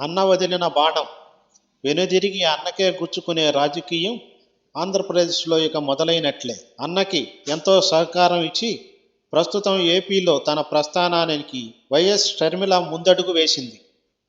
అన్న వదిలిన బాణం వెనుదిరిగి అన్నకే గుచ్చుకునే రాజకీయం ఆంధ్రప్రదేశ్లో ఇక మొదలైనట్లే. అన్నకి ఎంతో సహకారం ఇచ్చి ప్రస్తుతం ఏపీలో తన ప్రస్థానానికి వైఎస్ షర్మిల ముందడుగు వేసింది.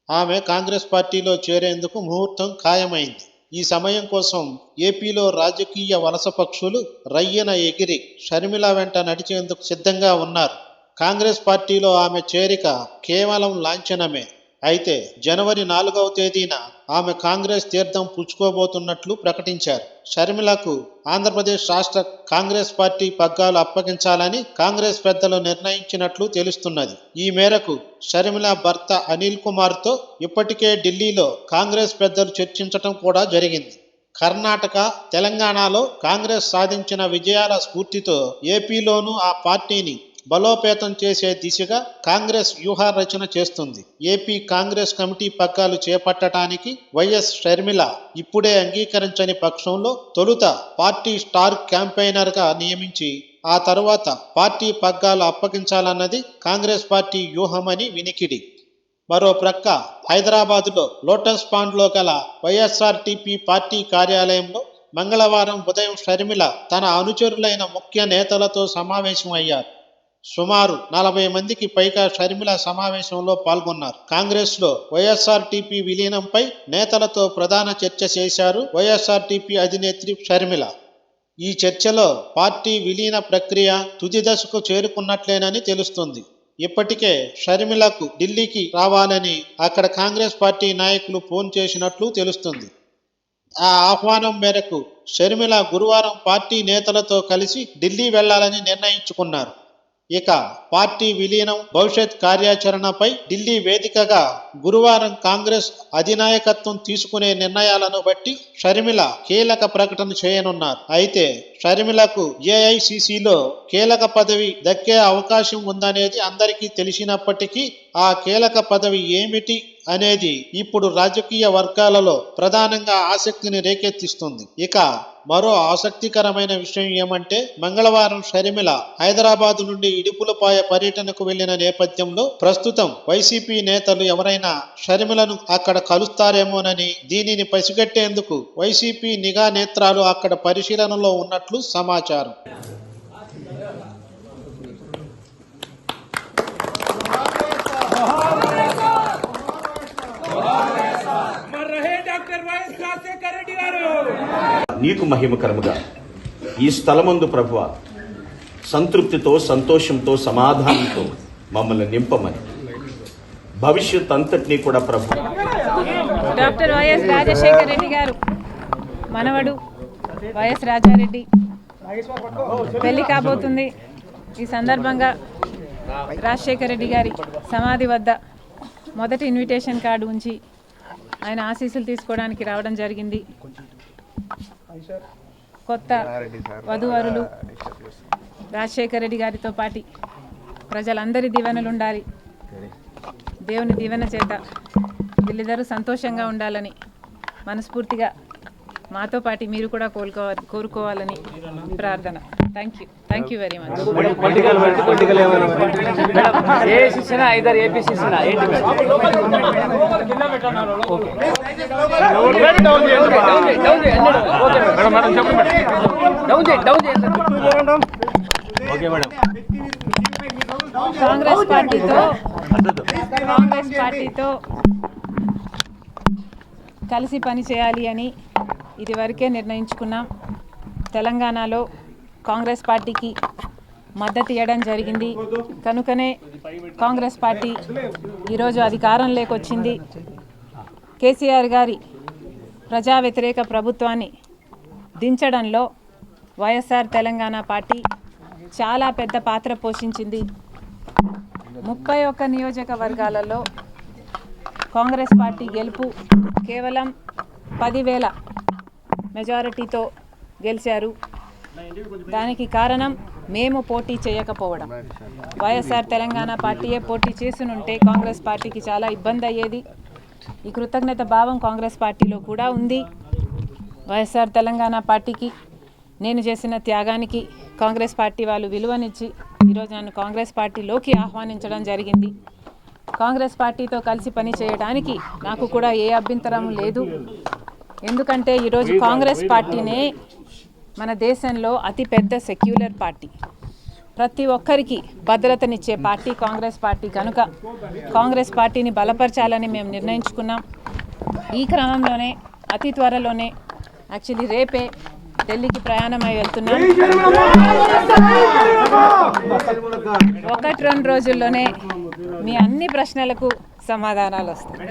ఆమె కాంగ్రెస్ పార్టీలో చేరేందుకు ముహూర్తం ఖాయమైంది. ఈ సమయం కోసం ఏపీలో రాజకీయ వలస పక్షులు రయ్యన ఎగిరి షర్మిల వెంట నడిచేందుకు సిద్ధంగా ఉన్నారు. కాంగ్రెస్ పార్టీలో ఆమె చేరిక కేవలం లాంఛనమే. అయితే జనవరి 4వ తేదీన ఆమె కాంగ్రెస్ తీర్థం పుచ్చుకోబోతున్నట్లు ప్రకటించారు. షర్మిలకు ఆంధ్రప్రదేశ్ రాష్ట్ర కాంగ్రెస్ పార్టీ పగ్గాలు అప్పగించాలని కాంగ్రెస్ పెద్దలు నిర్ణయించినట్లు తెలుస్తున్నది. ఈ మేరకు షర్మిల భర్త అనిల్ కుమార్తో ఇప్పటికే ఢిల్లీలో కాంగ్రెస్ పెద్దలు చర్చించటం కూడా జరిగింది. కర్ణాటక, తెలంగాణలో కాంగ్రెస్ సాధించిన విజయాల స్ఫూర్తితో ఏపీలోనూ ఆ పార్టీని బలోపేతం చేసే దిశగా కాంగ్రెస్ వ్యూహ రచన చేస్తుంది. ఏపీ కాంగ్రెస్ కమిటీ పగ్గాలు చేపట్టడానికి వైఎస్ షర్మిల ఇప్పుడే అంగీకరించని పక్షంలో తొలుత పార్టీ స్టార్ క్యాంపెయినర్గా నియమించి ఆ తరువాత పార్టీ పగ్గాలు అప్పగించాలన్నది కాంగ్రెస్ పార్టీ వ్యూహమని వినికిడి. మరో ప్రక్క హైదరాబాదులో లోటస్ పాండ్లో గల వైఎస్ఆర్టీపీ పార్టీ కార్యాలయంలో మంగళవారం ఉదయం షర్మిల తన అనుచరులైన ముఖ్య నేతలతో సమావేశమయ్యారు. సుమారు 40 మందికి పైగా షర్మిల సమావేశంలో పాల్గొన్నారు. కాంగ్రెస్లో వైఎస్ఆర్టీపీ విలీనంపై నేతలతో ప్రధాన చర్చ చేశారు వైఎస్ఆర్టీపీ అధినేత్రి షర్మిల. ఈ చర్చలో పార్టీ విలీన ప్రక్రియ తుది దశకు చేరుకున్నట్లేనని తెలుస్తుంది. ఇప్పటికే షర్మిలకు ఢిల్లీకి రావాలని అక్కడ కాంగ్రెస్ పార్టీ నాయకులు ఫోన్ చేసినట్లు తెలుస్తుంది. ఆ ఆహ్వానం మేరకు షర్మిల గురువారం పార్టీ నేతలతో కలిసి ఢిల్లీ వెళ్లాలని నిర్ణయించుకున్నారు. ఇక పార్టీ విలీనం భవిష్యత్ కార్యాచరణపై ఢిల్లీ వేదికగా గురువారం కాంగ్రెస్ అధినాయకత్వం తీసుకునే నిర్ణయాలను బట్టి షర్మిల కీలక ప్రకటన చేయనున్నారు. అయితే షర్మిలకు ఏఐసిసిలో కీలక పదవి దక్కే అవకాశం ఉందనేది అందరికీ తెలిసినప్పటికీ ఆ కీలక పదవి ఏమిటి అనేది ఇప్పుడు రాజకీయ వర్గాలలో ప్రధానంగా ఆసక్తిని రేకెత్తిస్తుంది. ఇక మరో ఆసక్తికరమైన విషయం ఏమంటే మంగళవారం షర్మిల హైదరాబాద్ నుండి ఇడుపులపాయ పర్యటనకు వెళ్లిన నేపథ్యంలో ప్రస్తుతం వైసీపీ నేతలు ఎవరైనా షర్మిలను అక్కడ కలుస్తారేమోనని దీనిని పసిగట్టేందుకు వైసీపీ నిఘా నేత్రాలు అక్కడ పరిశీలనలో ఉన్నట్లు సమాచారం. నీకు మహిమకరముగా ఈ స్థలమందు ప్రభువ సంతృప్తితో, సంతోషంతో, సమాధానంతో మమ్మల్ని నింపమని భవిష్యత్ అంతటినీ కూడా ప్రభు డాక్టర్ వైఎస్ రాజశేఖర రెడ్డి గారు మనవడు వైఎస్ రాజారెడ్డి పెళ్లి కాబోతుంది. ఈ సందర్భంగా రాజశేఖర రెడ్డి గారి సమాధి వద్ద మొదటి ఇన్విటేషన్ కార్డు ఉంచి ఆయన ఆశీస్సులు తీసుకోవడానికి రావడం జరిగింది. కొత్త వధూవరులు రాజశేఖర రెడ్డి గారితో పాటు ప్రజలందరి దీవెనలు ఉండాలి. దేవుని దీవెన చేత వీళ్ళిద్దరూ సంతోషంగా ఉండాలని మనస్ఫూర్తిగా మాతో పాటు మీరు కూడా కోరుకోవాలని ప్రార్థన. Thank you very much. Congress పార్టీతో కలిసి పని చేయాలి అని ఇదివరకే నిర్ణయించుకున్నాం. తెలంగాణలో కాంగ్రెస్ పార్టీకి మద్దతు ఇవ్వడం జరిగింది. కనుకనే కాంగ్రెస్ పార్టీ ఈరోజు అధికారంలోకి వచ్చింది. కేసీఆర్ గారి ప్రజా వ్యతిరేక ప్రభుత్వాన్ని దించడంలో వైఎస్ఆర్ తెలంగాణ పార్టీ చాలా పెద్ద పాత్ర పోషించింది. 31 నియోజకవర్గాలలో కాంగ్రెస్ పార్టీ గెలుపు కేవలం 10,000 మెజారిటీతో గెలిచారు. దానికి కారణం మేము పోటీ చేయకపోవడం. వైఎస్ఆర్ తెలంగాణ పార్టీయే పోటీ చేసినుంటే కాంగ్రెస్ పార్టీకి చాలా ఇబ్బంది అయ్యేది. ఈ కృతజ్ఞత భావం కాంగ్రెస్ పార్టీలో కూడా ఉంది. వైఎస్ఆర్ తెలంగాణ పార్టీకి నేను చేసిన త్యాగానికి కాంగ్రెస్ పార్టీ వాళ్ళు విలువనిచ్చి ఈరోజు నన్ను కాంగ్రెస్ పార్టీలోకి ఆహ్వానించడం జరిగింది. కాంగ్రెస్ పార్టీతో కలిసి పని చేయడానికి నాకు కూడా ఏ అభ్యంతరం లేదు. ఎందుకంటే ఈరోజు కాంగ్రెస్ పార్టీనే మన దేశంలో అతిపెద్ద సెక్యులర్ పార్టీ, ప్రతి ఒక్కరికి భద్రతనిచ్చే పార్టీ కాంగ్రెస్ పార్టీ. కనుక కాంగ్రెస్ పార్టీని బలపరచాలని మేము నిర్ణయించుకున్నాం. ఈ క్రమంలోనే అతి త్వరలోనే, యాక్చువల్లీ రేపే ఢిల్లీకి ప్రయాణమై వెళ్తున్నాం. 1-2 రోజుల్లోనే మీ అన్ని ప్రశ్నలకు సమాధానాలు వస్తాయి.